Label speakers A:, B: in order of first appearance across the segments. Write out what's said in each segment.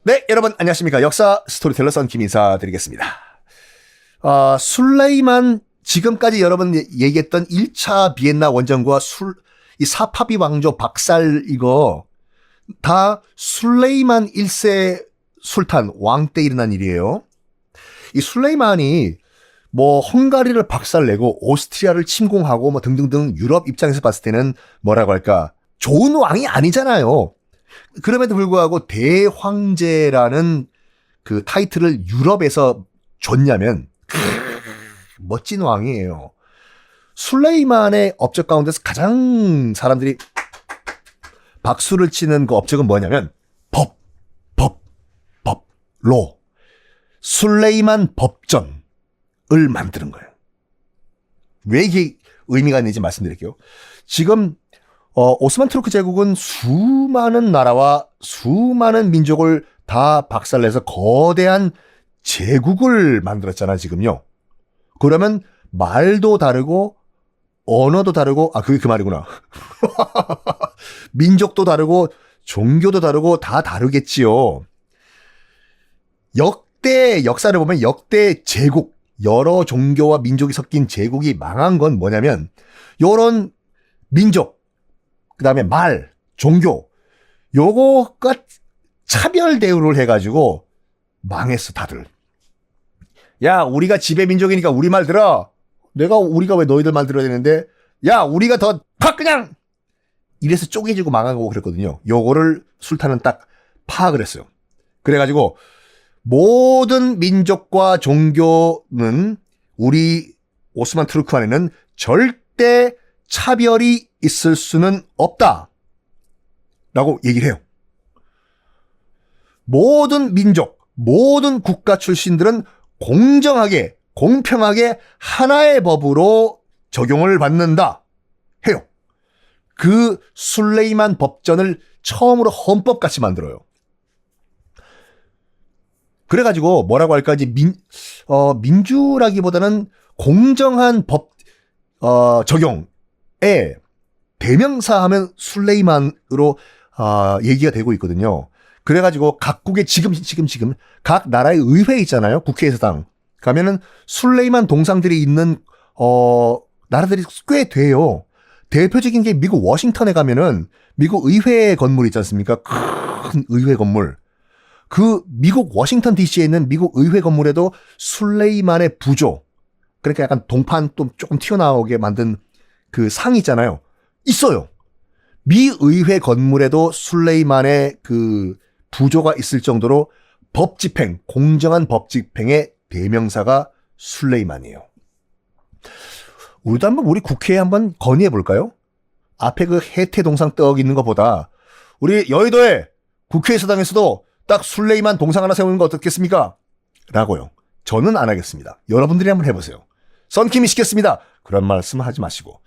A: 네, 여러분 안녕하십니까. 역사 스토리텔러 썬킴 인사드리겠습니다. 술레이만 지금까지 여러분 얘기했던 1차 비엔나 원정과 이 사파비 왕조 박살 이거 다 술레이만 1세 술탄 왕 때 일어난 일이에요. 이 술레이만이 뭐 헝가리를 박살내고 오스트리아를 침공하고 뭐 등등등 유럽 입장에서 봤을 때는 뭐라고 할까 좋은 왕이 아니잖아요. 그럼에도 불구하고 대황제라는 그 타이틀을 유럽에서 줬냐면 멋진 왕이에요. 술레이만의 업적 가운데서 가장 사람들이 박수를 치는 그 업적은 뭐냐면 로 술레이만 법전을 만드는 거예요. 왜 이게 의미가 있는지 말씀드릴게요. 지금 오스만 투르크 제국은 수많은 나라와 수많은 민족을 다 박살내서 거대한 제국을 만들었잖아, 지금요. 그러면 말도 다르고 언어도 다르고 그게 그 말이구나. 민족도 다르고 종교도 다르고 다 다르겠지요. 역대 역사를 보면 역대 제국, 여러 종교와 민족이 섞인 제국이 망한 건 뭐냐면 요런 민족, 그 다음에 말, 종교 요거가 차별 대우를 해가지고 망했어 다들. 야, 우리가 지배 민족이니까 우리 말 들어. 우리가 왜 너희들 말 들어야 되는데? 야, 우리가 더 그냥 이래서 쪼개지고 망한 거고 그랬거든요. 요거를 술탄은 딱 파악을 했어요. 그래가지고 모든 민족과 종교는 우리 오스만 투르크 안에는 절대 차별이 있을 수는 없다 라고 얘기를 해요. 모든 민족, 모든 국가 출신들은 공정하게, 공평하게 하나의 법으로 적용을 받는다 해요. 그 술레이만 법전을 처음으로 헌법같이 만들어요. 그래가지고 뭐라고 할까, 이제 민주라기보다는 공정한 법 적용에 대명사 하면 술레이만으로 얘기가 되고 있거든요. 그래가지고 각국의 지금 각 나라의 의회 있잖아요. 국회의사당 가면은 술레이만 동상들이 있는 나라들이 꽤 돼요. 대표적인 게 미국 워싱턴에 가면은 미국 의회 건물 있지 않습니까? 큰 의회 건물. 그 미국 워싱턴 DC에 있는 미국 의회 건물에도 술레이만의 부조, 그러니까 약간 동판 또 조금 튀어나오게 만든 그 상 있잖아요. 있어요. 미 의회 건물에도 술레이만의 그 부조가 있을 정도로 법 집행, 공정한 법 집행의 대명사가 술레이만이에요. 우리도 한번 우리 국회에 한번 건의해 볼까요? 앞에 그 해태 동상 떡 있는 것보다 우리 여의도에 국회의사당에서도 딱 술레이만 동상 하나 세우는 거 어떻겠습니까? 라고요. 저는 안 하겠습니다. 여러분들이 한번 해보세요. 썬킴이 시켰습니다. 그런 말씀 하지 마시고.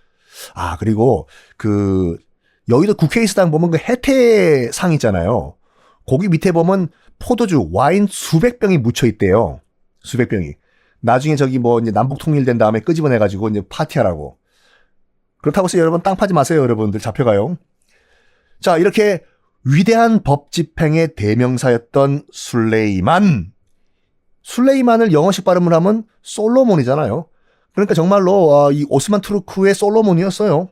A: 그리고 그 여의도 국회의사당 보면 그 해태상 있잖아요. 거기 밑에 보면 포도주, 와인 수백 병이 묻혀 있대요. 수백 병이. 나중에 저기 뭐 이제 남북 통일된 다음에 끄집어내가지고 이제 파티하라고. 그렇다고 해서 여러분 땅 파지 마세요. 여러분들 잡혀가요. 자, 이렇게 위대한 법 집행의 대명사였던 술레이만을 영어식 발음을 하면 솔로몬이잖아요. 그러니까 정말로 이 오스만 투르크의 솔로몬이었어요.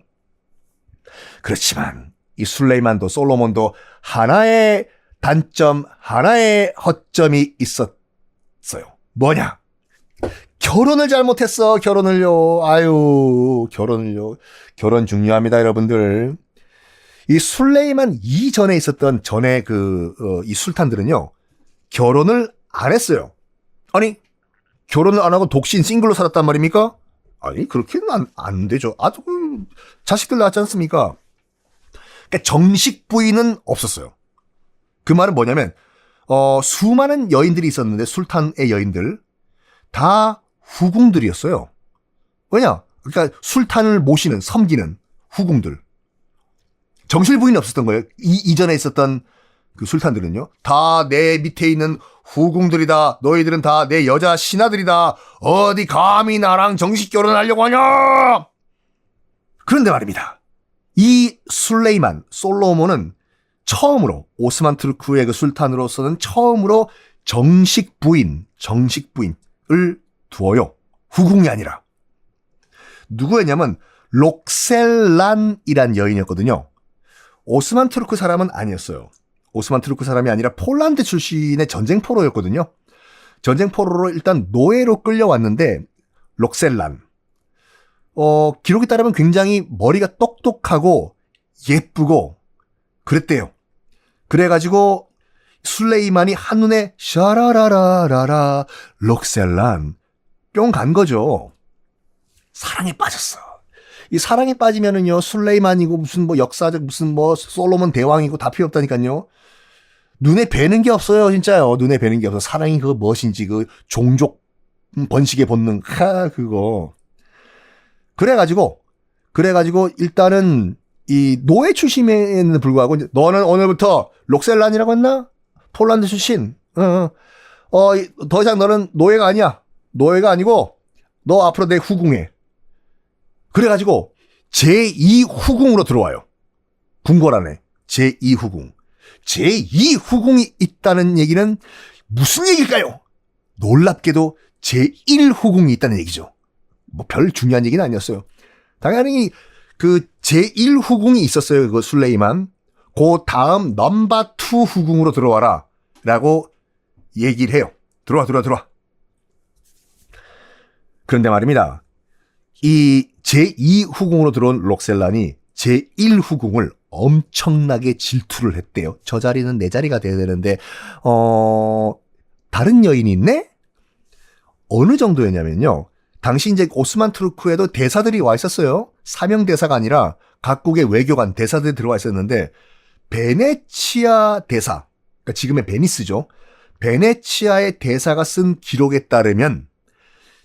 A: 그렇지만 이 술레이만도 솔로몬도 하나의 단점, 하나의 허점이 있었어요. 뭐냐? 결혼을 잘못했어. 결혼을요. 결혼 중요합니다, 여러분들. 이 술레이만 이전에 있었던 전에 이 술탄들은요, 결혼을 안 했어요. 아니, 결혼을 안 하고 독신 싱글로 살았단 말입니까? 아니, 그렇게는 안 되죠. 자식들 낳았지 않습니까? 그러니까 정식 부인은 없었어요. 그 말은 뭐냐면, 수많은 여인들이 있었는데, 술탄의 여인들, 다 후궁들이었어요. 왜냐? 그러니까 술탄을 모시는, 섬기는 후궁들. 정실 부인이 없었던 거예요. 이전에 있었던 그 술탄들은요. 다 내 밑에 있는 후궁들이다. 너희들은 다 내 여자 신하들이다. 어디 감히 나랑 정식 결혼하려고 하냐? 그런데 말입니다. 이 솔로몬은 처음으로 오스만 투르크의 그 술탄으로서는 처음으로 정식 부인을 두어요. 후궁이 아니라. 누구였냐면 록셀란이란 여인이었거든요. 오스만 투르크 사람은 아니었어요. 오스만 투르크 사람이 아니라 폴란드 출신의 전쟁포로였거든요. 전쟁포로로 일단 노예로 끌려왔는데 록셀란. 기록에 따르면 굉장히 머리가 똑똑하고 예쁘고 그랬대요. 그래가지고 술레이만이 한눈에 샤라라라라라 록셀란 뿅 간 거죠. 사랑에 빠졌어. 이 사랑에 빠지면은요 술레이만이고 무슨 뭐 역사적 무슨 뭐 솔로몬 대왕이고 다 필요 없다니까요. 눈에 뵈는 게 없어요, 진짜요. 눈에 뵈는 게 없어. 사랑이 그 무엇인지 그 종족 번식의 본능 그거. 그래가지고 일단은 이 노예 출신에는 불구하고 너는 오늘부터 록셀란이라고 했나? 폴란드 출신. 더 이상 너는 노예가 아니야. 노예가 아니고 너 앞으로 내 후궁해. 그래가지고 제2후궁으로 들어와요. 궁궐안에 제2후궁. 제2후궁이 있다는 얘기는 무슨 얘기일까요? 놀랍게도 제1후궁이 있다는 얘기죠. 뭐 별 중요한 얘기는 아니었어요. 당연히 그 제1후궁이 있었어요. 그 술레이만. 그 다음 넘버 2 후궁으로 들어와라 라고 얘기를 해요. 들어와. 그런데 말입니다. 이 제2후궁으로 들어온 록셀란이 제1후궁을 엄청나게 질투를 했대요. 저 자리는 내 자리가 돼야 되는데 다른 여인이 있네? 어느 정도였냐면요. 당시 이제 오스만 투르크에도 대사들이 와 있었어요. 사명 대사가 아니라 각국의 외교관 대사들이 들어와 있었는데 베네치아 대사, 그러니까 지금의 베니스죠. 베네치아의 대사가 쓴 기록에 따르면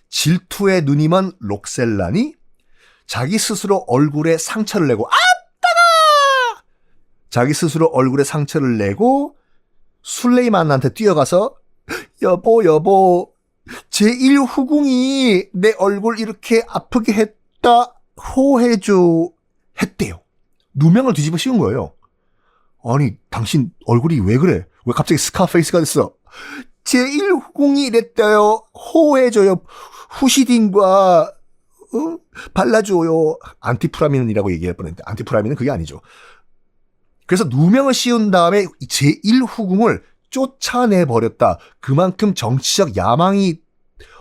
A: 질투에 눈이 먼 록셀란이 자기 스스로 얼굴에 상처를 내고 자기 스스로 얼굴에 상처를 내고 술레이만한테 뛰어가서 여보 제1후궁이 내 얼굴 이렇게 아프게 했다 호해줘 했대요. 누명을 뒤집어 씌운 거예요. 아니 당신 얼굴이 왜 그래? 왜 갑자기 스카페이스가 됐어? 제1후궁이 이랬대요. 호해줘요. 후시딘과 발라줘요. 안티프라민이라고 얘기할 뻔했는데 안티프라민은 그게 아니죠. 그래서 누명을 씌운 다음에 제1후궁을 쫓아내버렸다. 그만큼 정치적 야망이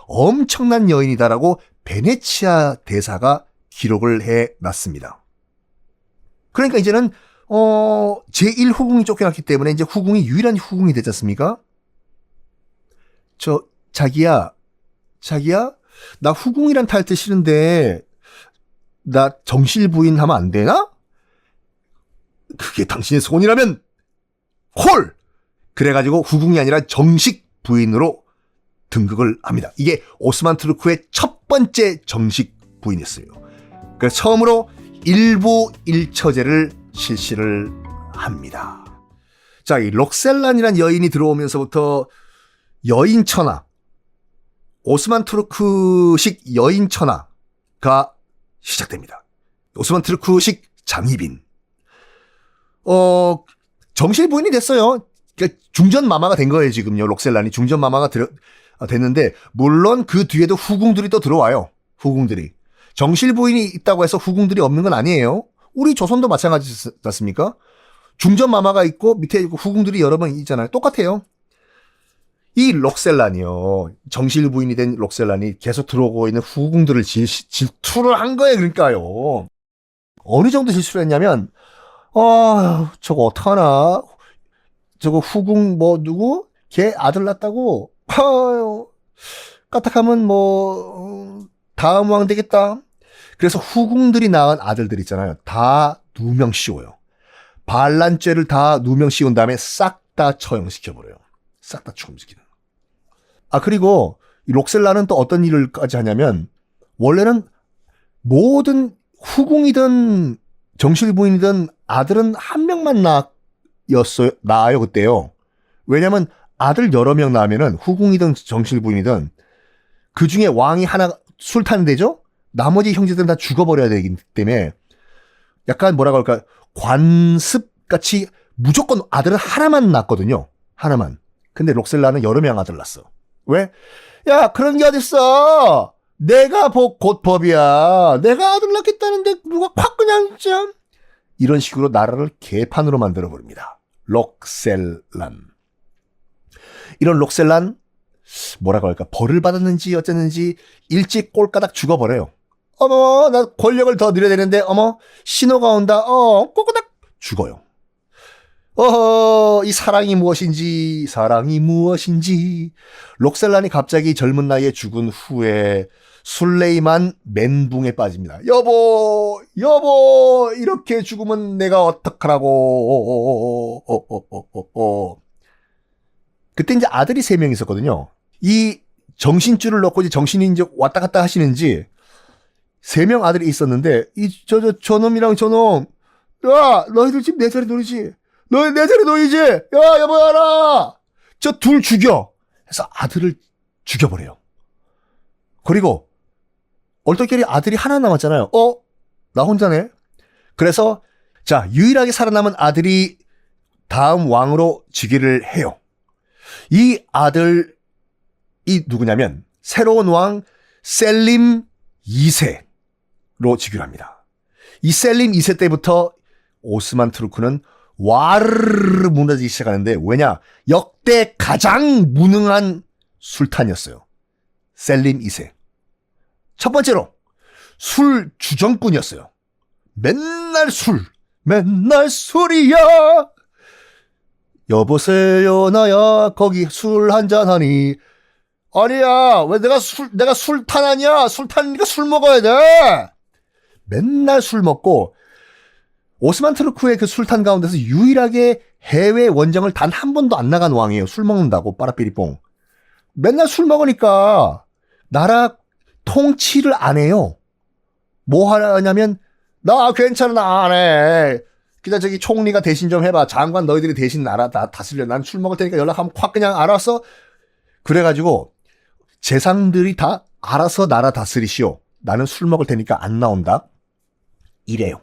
A: 엄청난 여인이다라고 베네치아 대사가 기록을 해놨습니다. 그러니까 이제는 제1후궁이 쫓겨났기 때문에 이제 후궁이 유일한 후궁이 되지 않습니까? 자기야 나 후궁이란 타이틀 싫은데 나 정실 부인 하면 안 되나? 그게 당신의 소원이라면 홀! 그래가지고 후궁이 아니라 정식 부인으로 등극을 합니다. 이게 오스만 투르크의 첫 번째 정식 부인이었어요. 그래서 처음으로 일부 일처제를 실시를 합니다. 자, 이 록셀란이란 여인이 들어오면서부터 여인천하, 오스만 투르크식 여인천하가 시작됩니다. 오스만 투르크식 장희빈. 정실 부인이 됐어요. 그러니까 중전 마마가 된 거예요, 지금요. 록셀란이 중전 마마가 됐는데, 물론 그 뒤에도 후궁들이 또 들어와요. 후궁들이. 정실 부인이 있다고 해서 후궁들이 없는 건 아니에요. 우리 조선도 마찬가지지 않습니까? 중전 마마가 있고 밑에 후궁들이 여러 번 있잖아요. 똑같아요. 이 록셀란이요. 정실 부인이 된 록셀란이 계속 들어오고 있는 후궁들을 질투를 한 거예요. 그러니까요. 어느 정도 질투를 했냐면, 저거 어떡하나. 저거 후궁 누구? 걔 아들 낳았다고? 까딱하면 다음 왕 되겠다. 그래서 후궁들이 낳은 아들들 있잖아요. 다 누명 씌워요. 반란죄를 다 누명 씌운 다음에 싹 다 처형시켜버려요. 싹 다 처형시키는. 그리고 이 록셀라는 또 어떤 일을까지 하냐면 원래는 모든 후궁이든 정실부인이든 아들은 한 명만 낳아요 그때요. 왜냐면 아들 여러 명 낳으면은 후궁이든 정실부인이든 그 중에 왕이 하나 술탄 되죠? 나머지 형제들은 다 죽어버려야 되기 때문에 약간 뭐라고 할까 관습같이 무조건 아들은 하나만 낳거든요. 하나만. 근데 록셀라는 여러 명 아들 낳았어. 왜? 야, 그런 게 어딨어. 내가 곧 법이야. 내가 아들 낳겠다는데 누가 콱 그냥 참. 이런 식으로 나라를 개판으로 만들어 버립니다. 록셀란. 이런 록셀란 뭐라고 할까? 벌을 받았는지 어쨌는지 일찍 꼴까닥 죽어버려요. 어머, 나 권력을 더 누려야 되는데 어머, 신호가 온다. 꼬꼬닥 죽어요. 이 사랑이 무엇인지. 록셀란이 갑자기 젊은 나이에 죽은 후에 술레이만 멘붕에 빠집니다. 여보, 이렇게 죽으면 내가 어떡하라고. 그때 이제 아들이 3명 있었거든요. 이 정신줄을 넣고 이제 정신이 이제 왔다 갔다 하시는지 3명 아들이 있었는데, 저놈이랑 저놈, 야, 너희들 지금 내 자리 노리지? 너희 내 자리 노리지? 야, 여보야라! 저 둘 죽여! 해서 아들을 죽여버려요. 그리고 얼떨결에 아들이 하나 남았잖아요. 나 혼자네? 그래서 자, 유일하게 살아남은 아들이 다음 왕으로 즉위를 해요. 이 아들이 누구냐면 새로운 왕 셀림 2세로 즉위를 합니다. 이 셀림 2세 때부터 오스만 투르크는 와르르 무너지기 시작하는데, 왜냐? 역대 가장 무능한 술탄이었어요. 셀림 2세. 첫 번째로 술 주정꾼이었어요. 맨날 술이야. 여보세요 나야 거기 술 한잔하니. 아니야, 왜 내가 술탄 아니야? 술탄이니까 술 먹어야 돼. 맨날 술 먹고, 오스만 투르크의 그 술탄 가운데서 유일하게 해외 원정을 단 한 번도 안 나간 왕이에요. 술 먹는다고, 빠라삐리뽕. 맨날 술 먹으니까 나라 통치를 안 해요. 뭐 하냐면, 나 괜찮아, 나 안 해. 그냥 저기 총리가 대신 좀 해봐. 장관 너희들이 대신 나라 다스려. 난 술 먹을 테니까 연락하면 콱 그냥 알았어. 그래가지고 재상들이 다 알아서 나라 다스리시오. 나는 술 먹을 테니까 안 나온다. 이래요.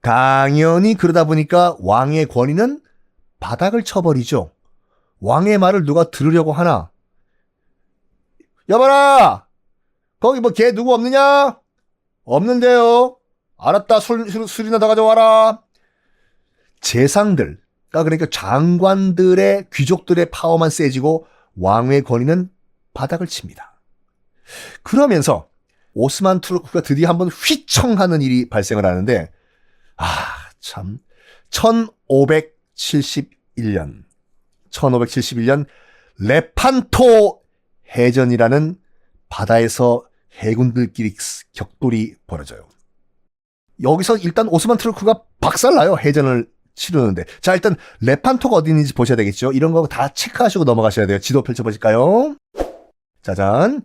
A: 당연히 그러다 보니까 왕의 권위는 바닥을 쳐버리죠. 왕의 말을 누가 들으려고 하나? 여봐라! 거기 뭐 걔 누구 없느냐? 없는데요. 알았다. 술이나 더 가져와라. 재상들, 그러니까 장관들의, 귀족들의 파워만 세지고 왕의 권위는 바닥을 칩니다. 그러면서 오스만 투르크가 드디어 한번 휘청하는 일이 발생을 하는데, 참, 1571년 레판토 해전이라는 바다에서 해군들끼리 격돌이 벌어져요. 여기서 일단 오스만 투르크가 박살나요. 해전을 치르는데. 자, 일단 레판토가 어디 있는지 보셔야 되겠죠. 이런 거 다 체크하시고 넘어가셔야 돼요. 지도 펼쳐보실까요? 짜잔.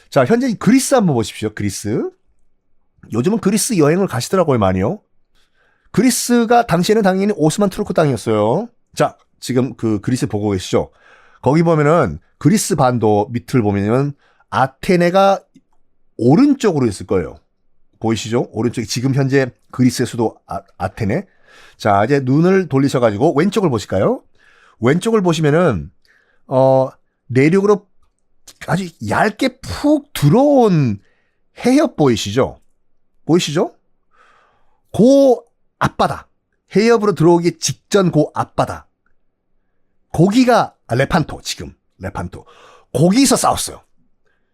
A: 자, 현재 그리스 한번 보십시오. 그리스. 요즘은 그리스 여행을 가시더라고요, 많이요. 그리스가 당시에는 당연히 오스만 투르크 땅이었어요. 자, 지금 그 그리스 보고 계시죠? 거기 보면은 그리스 반도 밑을 보면은 아테네가 오른쪽으로 있을 거예요. 보이시죠? 오른쪽에 지금 현재 그리스의 수도 아테네. 자, 이제 눈을 돌리셔가지고 왼쪽을 보실까요? 왼쪽을 보시면은 내륙으로 아주 얇게 푹 들어온 해협 보이시죠? 그 앞바다, 해협으로 들어오기 직전 그 앞바다, 거기가 레판토. 지금 레판토 거기서 싸웠어요.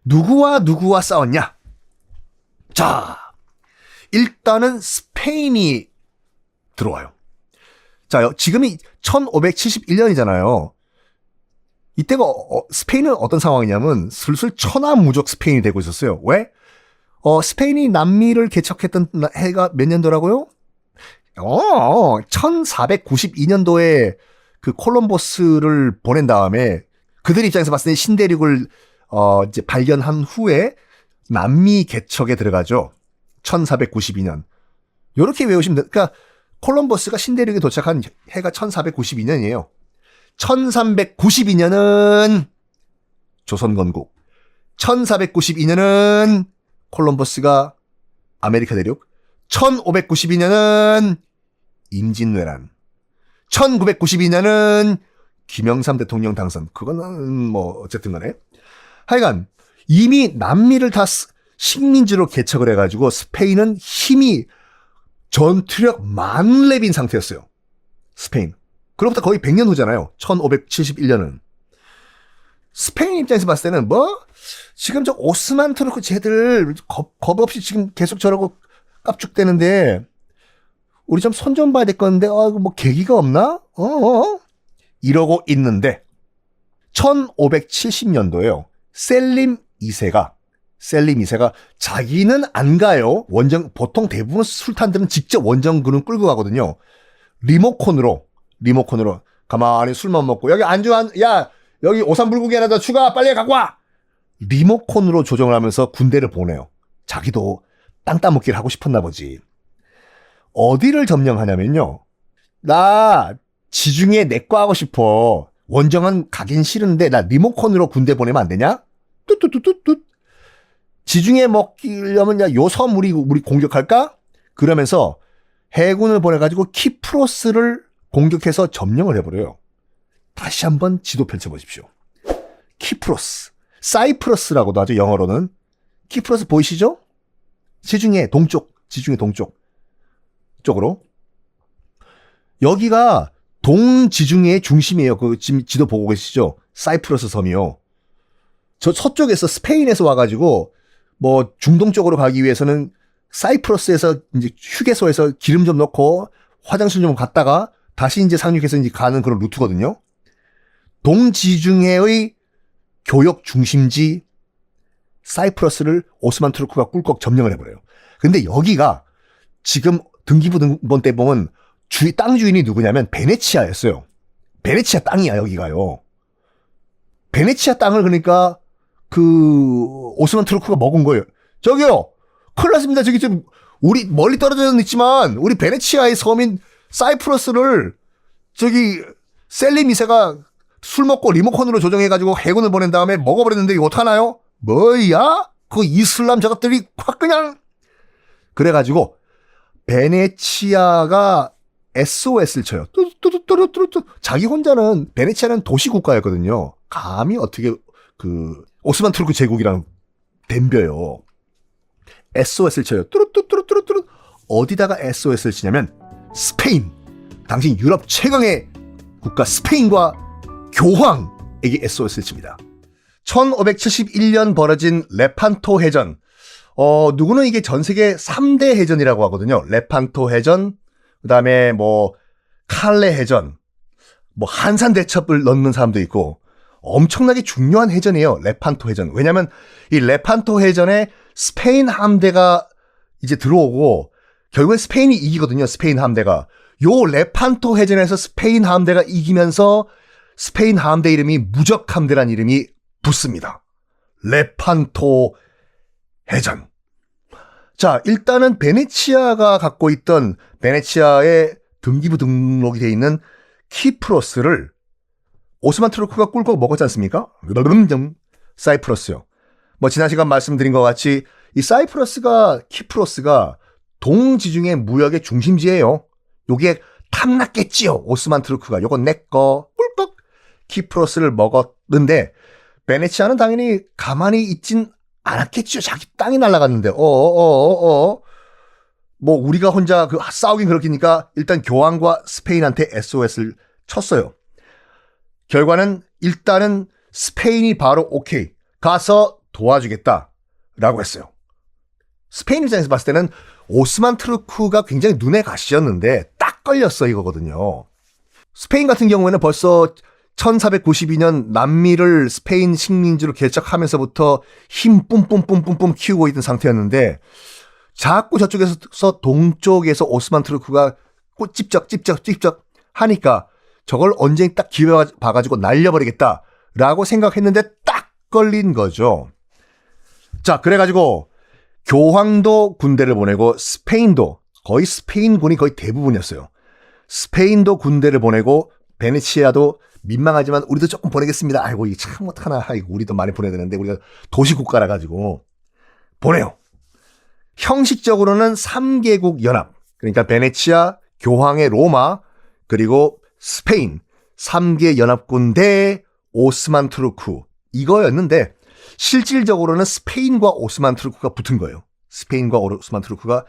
A: 누구와 싸웠냐? 자, 일단은 스페인이 들어와요. 자, 지금이 1571년이잖아요. 이때가 스페인은 어떤 상황이냐면 슬슬 천하무적 스페인이 되고 있었어요. 왜? 스페인이 남미를 개척했던 해가 몇 년도라고요? 1492년도에 그 콜럼버스를 보낸 다음에 그들 입장에서 봤을 때 신대륙을 이제 발견한 후에 남미 개척에 들어가죠. 1492년. 요렇게 외우시면 돼요. 그러니까 콜럼버스가 신대륙에 도착한 해가 1492년이에요. 1392년은 조선 건국. 1492년은 콜럼버스가 아메리카 대륙. 1592년은 임진왜란. 1992년은 김영삼 대통령 당선. 그거는 뭐 어쨌든 간에. 하여간 이미 남미를 다 식민지로 개척을 해가지고 스페인은 힘이 전투력 만렙인 상태였어요. 스페인. 그로부터 거의 100년 후잖아요. 1571년은. 스페인 입장에서 봤을 때는 뭐 지금 저 오스만 투르크 쟤들 겁 없이 지금 계속 저러고 깝죽대는데 우리 좀 손 좀 봐야 될 건데 뭐 계기가 없나? 이러고 있는데 1570년도에요. 셀림 2세가 자기는 안 가요. 보통 대부분 술탄들은 직접 원정군을 끌고 가거든요. 리모컨으로 가만히 술만 먹고 여기 안주 야 여기 오삼불고기 하나 더 추가 빨리 갖고 와. 리모컨으로 조정을 하면서 군대를 보내요. 자기도 땅 따먹기를 하고 싶었나 보지. 어디를 점령하냐면요. 나 지중해 내과 하고 싶어. 원정은 가긴 싫은데 나 리모컨으로 군대 보내면 안 되냐? 뚜뚜뚜뚜뚜. 지중해 먹기려면 요 섬 우리 공격할까? 그러면서 해군을 보내가지고 키프로스를 공격해서 점령을 해버려요. 다시 한번 지도 펼쳐보십시오. 키프로스, 사이프러스라고도 하죠. 영어로는. 키프로스 보이시죠? 지중해 동쪽 쪽으로. 여기가 동지중해의 중심이에요. 그 지금 지도 보고 계시죠? 사이프러스 섬이요. 저 서쪽에서 스페인에서 와가지고 뭐 중동 쪽으로 가기 위해서는 사이프러스에서 이제 휴게소에서 기름 좀 넣고 화장실 좀 갔다가 다시 이제 상륙해서 이제 가는 그런 루트거든요. 동지중해의 교역 중심지 사이프러스를 오스만 투르크가 꿀꺽 점령을 해버려요. 근데 여기가 지금 등기부 등본 때 보면 땅 주인이 누구냐면 베네치아였어요. 베네치아 땅이야 여기가요. 베네치아 땅을 그러니까 그 오스만 투르크가 먹은 거예요. 저기요, 큰일 났습니다. 저기 지금 우리 멀리 떨어져 있지만 우리 베네치아의 섬인 사이프러스를 저기 셀림 2세가 술 먹고 리모컨으로 조정해가지고 해군을 보낸 다음에 먹어버렸는데 이거 어떡하나요? 뭐야? 그 이슬람 저것들이 확 그냥. 그래가지고 베네치아가 SOS를 쳐요. 뚜뚜뚜뚜뚜뚜. 자기 혼자는 베네치아는 도시국가였거든요. 감히 어떻게 그 오스만 투르크 제국이랑 덤벼요. SOS를 쳐요. 뚜루뚜뚜루뚜루. 어디다가 SOS를 치냐면 스페인. 당시 유럽 최강의 국가 스페인과 교황에게 SOS를 칩니다. 1571년 벌어진 레판토 해전. 누구는 이게 전 세계 3대 해전이라고 하거든요. 레판토 해전, 그 다음에 뭐 칼레 해전, 뭐 한산 대첩을 넣는 사람도 있고 엄청나게 중요한 해전이에요. 레판토 해전. 왜냐하면 이 레판토 해전에 스페인 함대가 이제 들어오고 결국엔 스페인이 이기거든요. 스페인 함대가. 요 레판토 해전에서 스페인 함대가 이기면서 스페인 함대 이름이 무적 함대란 이름이 붙습니다. 레판토 해전. 자, 일단은 베네치아가 갖고 있던 베네치아의 등기부 등록이 돼 있는 키프로스를 오스만 투르크가 꿀꺽 먹었지 않습니까? 사이프러스요. 뭐 지난 시간 말씀드린 것 같이 이 키프로스가 동지중해 무역의 중심지예요. 요게 탐났겠지요. 오스만 투르크가 요건 내꺼 꿀꺽 키프로스를 먹었는데 베네치아는 당연히 가만히 있진 않았겠죠. 자기 땅이 날아갔는데 뭐 우리가 혼자 싸우긴 그렇기니까 일단 교황과 스페인한테 SOS를 쳤어요. 결과는 일단은 스페인이 바로 오케이 가서 도와주겠다라고 했어요. 스페인 입장에서 봤을 때는 오스만 투르크가 굉장히 눈에 가시였는데 딱 걸렸어 이거거든요. 스페인 같은 경우에는 벌써 1492년 남미를 스페인 식민지로 개척하면서부터 힘 뿜뿜뿜뿜뿜 키우고 있던 상태였는데 자꾸 저쪽에서 동쪽에서 오스만 투르크가 찝쩍 하니까 저걸 언제 딱 기회 봐가지고 날려버리겠다라고 생각했는데 딱 걸린 거죠. 자, 그래가지고 교황도 군대를 보내고 스페인도 거의 스페인군이 거의 대부분이었어요. 스페인도 군대를 보내고 베네치아도 민망하지만 우리도 조금 보내겠습니다. 아이고 이게 참 어떡하나. 아이고 우리도 많이 보내야 되는데 우리가 도시국가라 가지고 보내요. 형식적으로는 3개국 연합. 그러니까 베네치아, 교황의 로마, 그리고 스페인 3개 연합군 대 오스만 투르크 이거였는데 실질적으로는 스페인과 오스만 투르크가 붙은 거예요. 스페인과 오스만 투르크가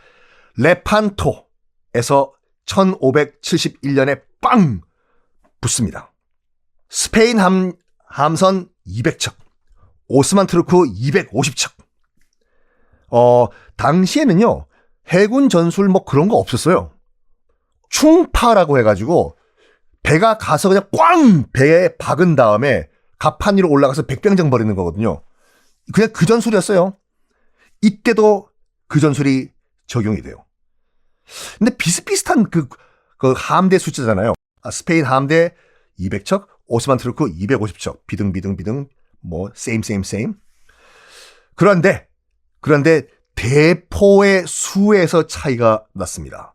A: 레판토에서 1571년에 빵 붙습니다. 스페인 함선 200척, 오스만 투르크 250척. 당시에는요, 해군 전술 뭐 그런 거 없었어요. 충파라고 해가지고 배가 가서 그냥 꽝 배에 박은 다음에 갑판 위로 올라가서 백병장 벌이는 거거든요. 그냥 그 전술이었어요. 이때도 그 전술이 적용이 돼요. 근데 비슷비슷한 그 함대 숫자잖아요. 스페인 함대 200척, 오스만 투르크 250척, 비등 뭐 same. 그런데 대포의 수에서 차이가 났습니다.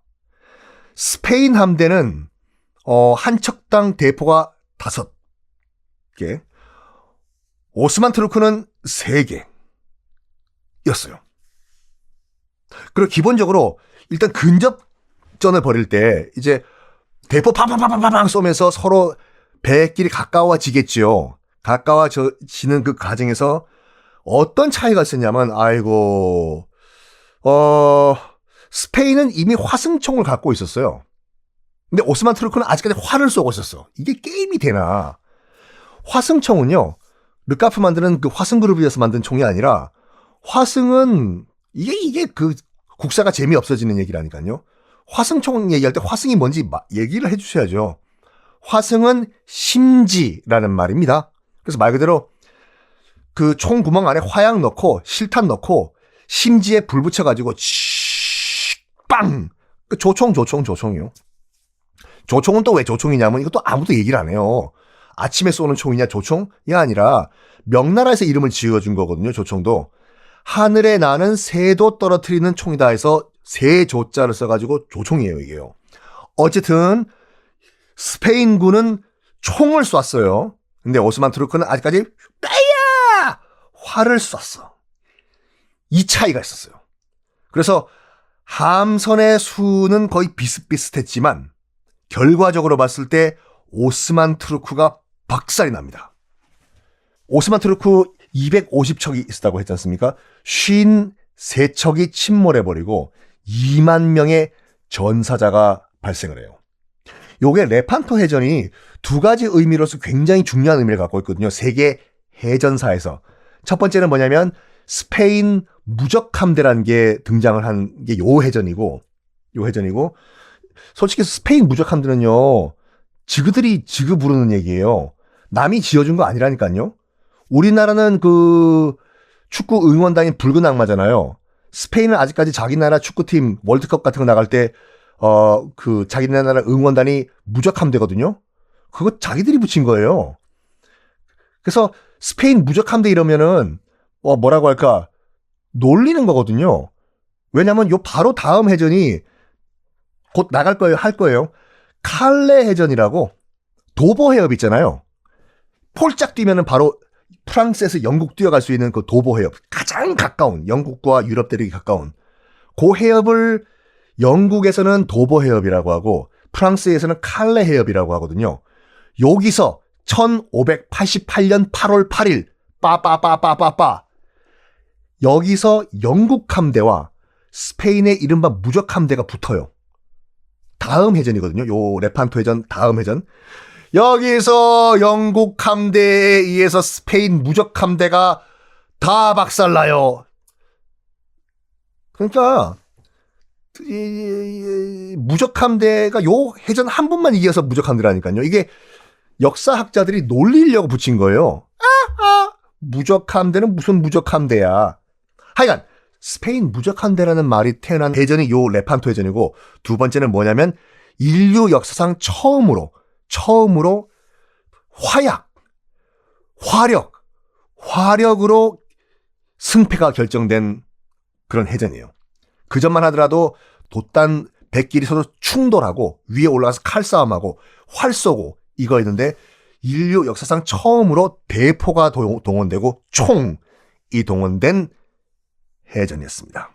A: 스페인 함대는 한 척당 대포가 5개, 오스만 투르크는 3개였어요. 그리고 기본적으로 일단 근접전을 벌일 때 이제 대포 팡팡팡팡팡 쏘면서 서로 배끼리 가까워지겠죠. 가까워지는 그 과정에서 어떤 차이가 있었냐면, 스페인은 이미 화승총을 갖고 있었어요. 근데 오스만 투르크는 아직까지 활을 쏘고 있었어. 이게 게임이 되나? 화승총은요, 르카프 만드는 그 화승그룹에서 만든 총이 아니라, 화승은, 이게 그 국사가 재미없어지는 얘기라니까요. 화승총 얘기할 때 화승이 뭔지 얘기를 해주셔야죠. 화승은 심지라는 말입니다. 그래서 말 그대로 그 총 구멍 안에 화약 넣고 실탄 넣고 심지에 불 붙여가지고 빵! 조총이요. 조총은 또 왜 조총이냐면 이것도 아무도 얘기를 안 해요. 아침에 쏘는 총이냐 조총이 아니라 명나라에서 이름을 지어준 거거든요. 조총도. 하늘에 나는 새도 떨어뜨리는 총이다 해서 새 조자를 써가지고 조총이에요. 이게요. 어쨌든 스페인군은 총을 쐈어요. 근데 오스만 투르크는 아직까지 빼야 활을 쐈어. 이 차이가 있었어요. 그래서 함선의 수는 거의 비슷비슷했지만 결과적으로 봤을 때 오스만 투르크가 박살이 납니다. 오스만 투르크 250척이 있었다고 했지 않습니까? 53척이 침몰해버리고 2만 명의 전사자가 발생을 해요. 요게 레판토 해전이 두 가지 의미로서 굉장히 중요한 의미를 갖고 있거든요. 세계 해전사에서. 첫 번째는 뭐냐면 스페인 무적함대라는 게 등장을 한 게 요 해전이고 솔직히 스페인 무적함대는요. 지그들이 지그 부르는 얘기예요. 남이 지어준 거 아니라니까요. 우리나라는 그 축구 응원단이 붉은 악마잖아요. 스페인은 아직까지 자기 나라 축구팀 월드컵 같은 거 나갈 때 그 자기네 나라 응원단이 무적함대거든요. 그거 자기들이 붙인 거예요. 그래서 스페인 무적함대 이러면은 뭐라고 할까 놀리는 거거든요. 왜냐면 요 바로 다음 해전이 곧 나갈 거예요. 할 거예요. 칼레 해전이라고 도보 해협 있잖아요. 폴짝 뛰면은 바로 프랑스에서 영국 뛰어갈 수 있는 그 도보 해협. 가장 가까운 영국과 유럽 대륙이 가까운 그 해협을 영국에서는 도보 해협이라고 하고 프랑스에서는 칼레 해협이라고 하거든요. 여기서 1588년 8월 8일 빠빠빠빠빠빠 여기서 영국 함대와 스페인의 이른바 무적 함대가 붙어요. 다음 해전이거든요. 요 레판토 해전 다음 해전. 여기서 영국 함대에 의해서 스페인 무적 함대가 다 박살나요. 그러니까 무적함대가 요 해전 한 번만 이겨서 무적함대라니까요. 이게 역사학자들이 놀리려고 붙인 거예요. 무적함대는 무슨 무적함대야. 하여간 스페인 무적함대라는 말이 태어난 해전이 요 레판토 해전이고 두 번째는 뭐냐면 인류 역사상 처음으로 화력으로 승패가 결정된 그런 해전이에요. 그 전만 하더라도 돛단 백끼리 서로 충돌하고 위에 올라가서 칼싸움하고 활 쏘고 이거였는데 인류 역사상 처음으로 대포가 동원되고 총이 동원된 해전이었습니다.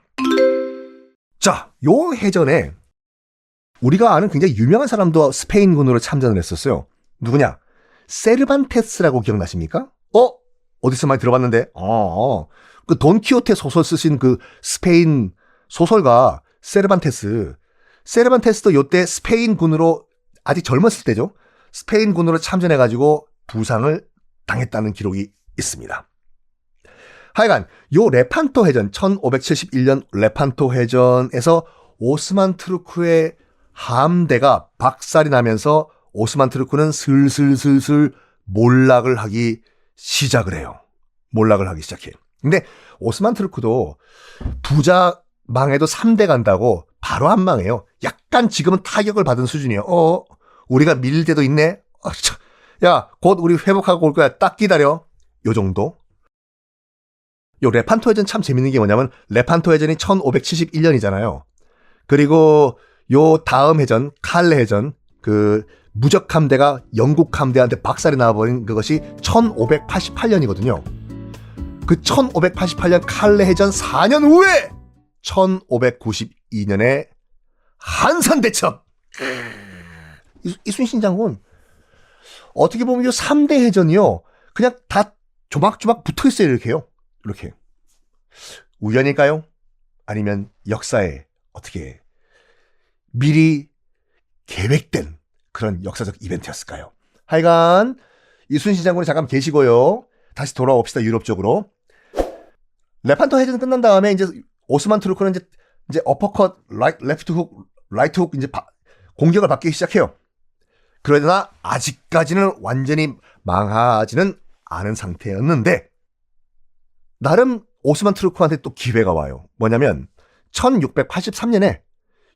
A: 자, 요 해전에 우리가 아는 굉장히 유명한 사람도 스페인군으로 참전을 했었어요. 누구냐? 세르반테스라고 기억나십니까? 어디서 많이 들어봤는데? 그 돈키호테 소설 쓰신 그 스페인 소설가 세르반테스도 요때 스페인군으로 아직 젊었을 때죠. 스페인군으로 참전해가지고 부상을 당했다는 기록이 있습니다. 하여간 요 레판토 해전 1571년 레판토 해전에서 오스만 투르크의 함대가 박살이 나면서 오스만 투르크는 슬슬 몰락을 하기 시작을 해요. 몰락을 하기 시작해. 근데 오스만 투르크도 부자 망해도 3대 간다고 바로 안 망해요. 약간 지금은 타격을 받은 수준이에요. 우리가 밀릴 때도 있네. 야, 곧 우리 회복하고 올 거야. 딱 기다려. 요 정도. 요 레판토 해전 참 재밌는 게 뭐냐면 레판토 해전이 1571년이잖아요. 그리고 요 다음 해전, 칼레 해전, 그 무적 함대가 영국 함대한테 박살이 나버린 그것이 1588년이거든요. 그 1588년 칼레 해전 4년 후에 1592년에 한산대첩. 이순신 장군 어떻게 보면 이 3대 해전이요. 그냥 다 조막조막 붙어있어요. 이렇게요. 이렇게. 우연일까요? 아니면 역사에 어떻게 미리 계획된 그런 역사적 이벤트였을까요? 하여간 이순신 장군이 잠깐 계시고요. 다시 돌아옵시다. 유럽 쪽으로. 레판토 해전 끝난 다음에 이제 오스만 투르크는 이제 어퍼컷, 레프트 훅, 라이트 훅 이제 공격을 받기 시작해요. 그러나 아직까지는 완전히 망하지는 않은 상태였는데 나름 오스만 투르크한테 또 기회가 와요. 뭐냐면 1683년에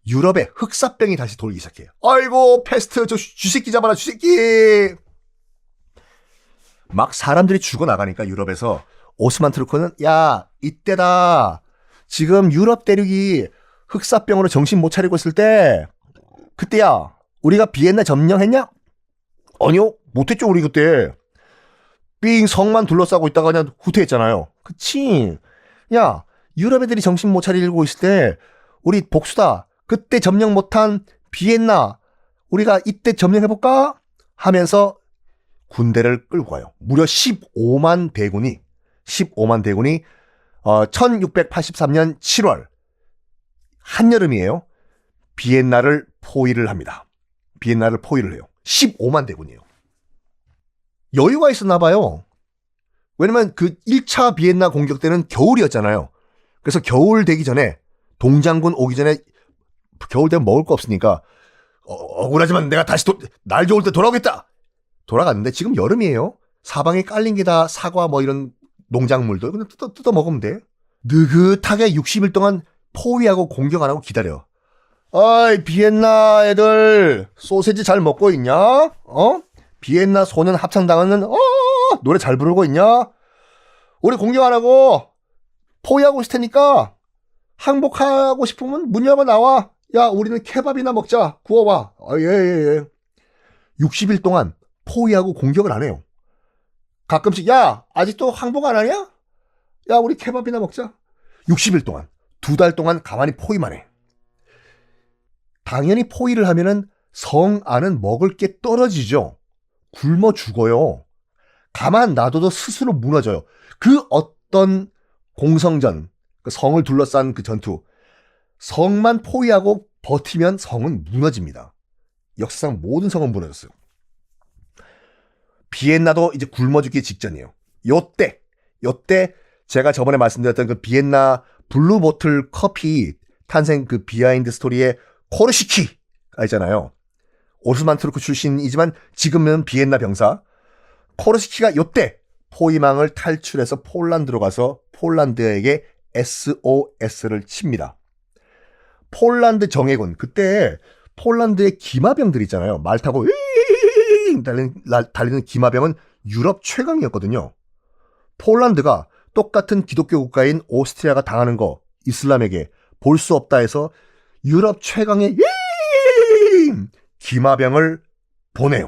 A: 유럽에 흑사병이 다시 돌기 시작해요. 아이고 패스트 저 쥐새끼 잡아라 쥐새끼. 막 사람들이 죽어나가니까 유럽에서 오스만 투르크는 야 이때다. 지금 유럽 대륙이 흑사병으로 정신 못 차리고 있을 때 그때야 우리가 비엔나 점령했냐? 아니요 못했죠 우리 그때. 삥 성만 둘러싸고 있다가 그냥 후퇴했잖아요. 그치? 야 유럽 애들이 정신 못 차리고 있을 때 우리 복수다. 그때 점령 못한 비엔나 우리가 이때 점령해볼까? 하면서 군대를 끌고 가요. 무려 15만 대군이 1683년 7월 한여름이에요. 비엔나를 포위를 합니다. 비엔나를 포위를 해요. 15만 대군이에요. 여유가 있었나 봐요. 왜냐면 그 1차 비엔나 공격 때는 겨울이었잖아요. 그래서 겨울 되기 전에 동장군 오기 전에 겨울 되면 먹을 거 없으니까 억울하지만 내가 다시 날 좋을 때 돌아오겠다. 돌아갔는데 지금 여름이에요. 사방에 깔린 게 다 사과 뭐 이런 농작물들 그냥 뜯어 먹으면 돼. 느긋하게 60일 동안 포위하고 공격 안 하고 기다려. 어이 비엔나 애들 소세지 잘 먹고 있냐? 비엔나 소년 합창단은 노래 잘 부르고 있냐? 우리 공격 안 하고 포위하고 있을 테니까 항복하고 싶으면 문 열고 나와. 야 우리는 케밥이나 먹자. 구워봐. 예. 60일 동안 포위하고 공격을 안 해요. 가끔씩 야 아직도 항복 안 하냐? 야 우리 케밥이나 먹자. 60일 동안 2달 동안 가만히 포위만 해. 당연히 포위를 하면은 성 안은 먹을 게 떨어지죠. 굶어 죽어요. 가만 놔둬도 스스로 무너져요. 그 어떤 공성전, 그 성을 둘러싼 그 전투, 성만 포위하고 버티면 성은 무너집니다. 역사상 모든 성은 무너졌어요. 비엔나도 이제 굶어 죽기 직전이에요. 요때 제가 저번에 말씀드렸던 그 비엔나 블루보틀 커피 탄생 그 비하인드 스토리의 코르시키가 있잖아요. 오스만 투르크 출신이지만 지금은 비엔나 병사. 코르시키가 요때 포위망을 탈출해서 폴란드로 가서 폴란드에게 SOS를 칩니다. 폴란드 정예군. 그때 폴란드의 기마병들 있잖아요. 말 타고 달리는 기마병은 유럽 최강이었거든요. 폴란드가 똑같은 기독교 국가인 오스트리아가 당하는 거 이슬람에게 볼 수 없다 해서 유럽 최강의 기마병을 보내.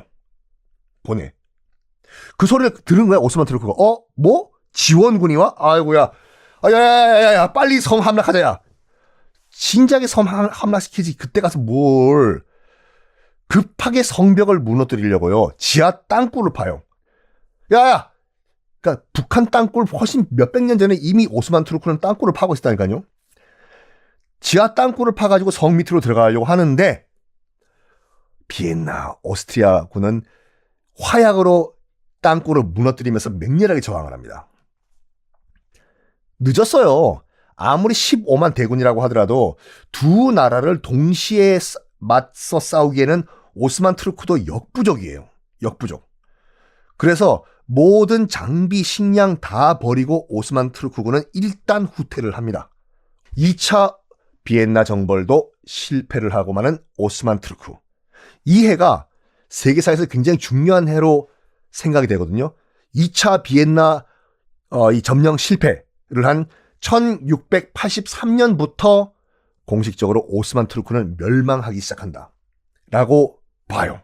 A: 그 소리를 들은 거야 오스만 투르크가. 뭐? 지원군이 와? 아이고야. 야, 빨리 섬 함락하자. 야. 진작에 섬 함락시키지. 그때 가서 뭘. 급하게 성벽을 무너뜨리려고요. 지하 땅굴을 파요. 야야! 그러니까 북한 땅굴 훨씬 몇백 년 전에 이미 오스만 투르크는 땅굴을 파고 있었다니까요. 지하 땅굴을 파가지고 성 밑으로 들어가려고 하는데 비엔나, 오스트리아군은 화약으로 땅굴을 무너뜨리면서 맹렬하게 저항을 합니다. 늦었어요. 아무리 15만 대군이라고 하더라도 두 나라를 동시에 맞서 싸우기에는 오스만 투르크도 역부족이에요. 역부족. 그래서 모든 장비, 식량 다 버리고 오스만 투르크군은 일단 후퇴를 합니다. 2차 비엔나 정벌도 실패를 하고 마는 오스만 투르크. 이 해가 세계사에서 굉장히 중요한 해로 생각이 되거든요. 2차 비엔나 이 점령 실패를 한 1683년부터 공식적으로 오스만 투르크는 멸망하기 시작한다 라고 봐요.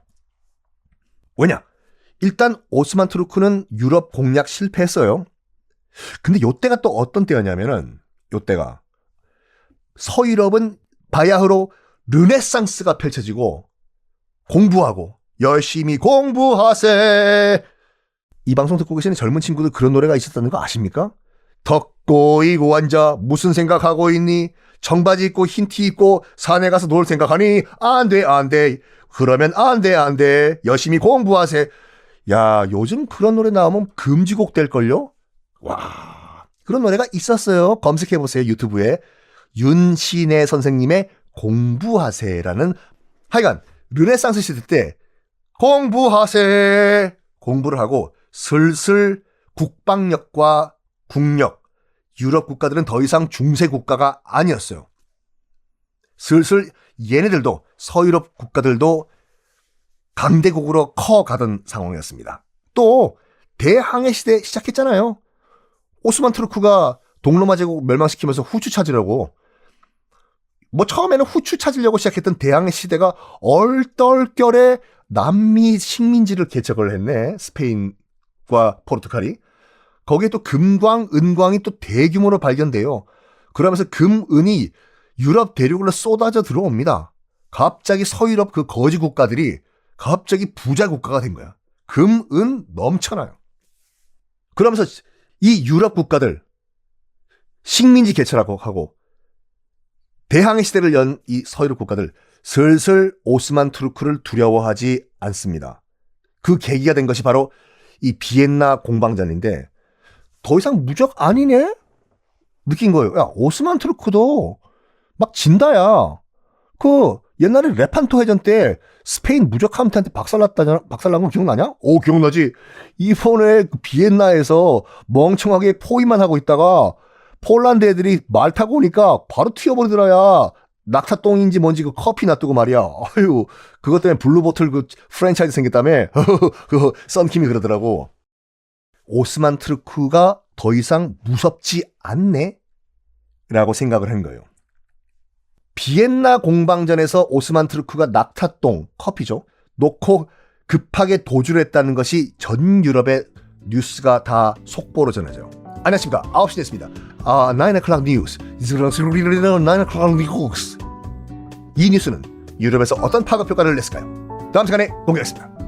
A: 왜냐? 일단 오스만 투르크는 유럽 공략 실패했어요. 근데 요때가 또 어떤 때였냐면은 요때가 서유럽은 바야흐로 르네상스가 펼쳐지고 공부하고 열심히 공부하세. 이 방송 듣고 계시는 젊은 친구들 그런 노래가 있었다는 거 아십니까? 덕고 이고 앉아 무슨 생각하고 있니? 청바지 입고 흰 티 입고 산에 가서 놀 생각하니? 안 돼, 안 돼. 그러면 안 돼, 안 돼. 열심히 공부하세. 야, 요즘 그런 노래 나오면 금지곡 될걸요? 와, 그런 노래가 있었어요. 검색해보세요, 유튜브에. 윤신혜 선생님의 공부하세라는, 하여간 르네상스 시대 때 공부하세 공부를 하고 슬슬 국방력과 국력, 유럽 국가들은 더 이상 중세 국가가 아니었어요. 슬슬 얘네들도 서유럽 국가들도 강대국으로 커가던 상황이었습니다. 또 대항해 시대 시작했잖아요. 오스만 투르크가 동로마 제국 멸망시키면서 후추 찾으려고, 뭐 처음에는 후추 찾으려고 시작했던 대항해 시대가 얼떨결에 남미 식민지를 개척을 했네. 스페인과 포르투갈이. 거기에 또 금광, 은광이 또 대규모로 발견돼요. 그러면서 금, 은이 유럽 대륙으로 쏟아져 들어옵니다. 갑자기 서유럽 그 거지 국가들이 갑자기 부자 국가가 된 거야. 금, 은 넘쳐나요. 그러면서 이 유럽 국가들 식민지 개척하고 하고 대항해 시대를 연 이 서유럽 국가들 슬슬 오스만 투르크를 두려워하지 않습니다. 그 계기가 된 것이 바로 이 비엔나 공방전인데 더 이상 무적 아니네? 느낀 거예요. 야, 오스만 투르크도 막 진다야. 그 옛날에 레판토 해전 때 스페인 무적함트한테 박살난 거 기억나냐? 오, 기억나지? 이번에 그 비엔나에서 멍청하게 포위만 하고 있다가 폴란드 애들이 말 타고 오니까 바로 튀어버리더라야. 낙타똥인지 뭔지 그 커피 놔두고 말이야. 아유, 그것 때문에 블루보틀 그 프랜차이즈 생겼다며. 그 썬킴이 그러더라고. 오스만 투르크가 더 이상 무섭지 않네? 라고 생각을 한 거예요. 비엔나 공방전에서 오스만 투르크가 낙타똥, 커피죠, 놓고 급하게 도주를 했다는 것이 전 유럽의 뉴스가 다 속보로 전해져요. 안녕하십니까. 9시 됐습니다. 9o'clock 뉴스. 9o'clock 뉴스. 이 뉴스는 유럽에서 어떤 파급 효과를 냈을까요? 다음 시간에 공개하겠습니다.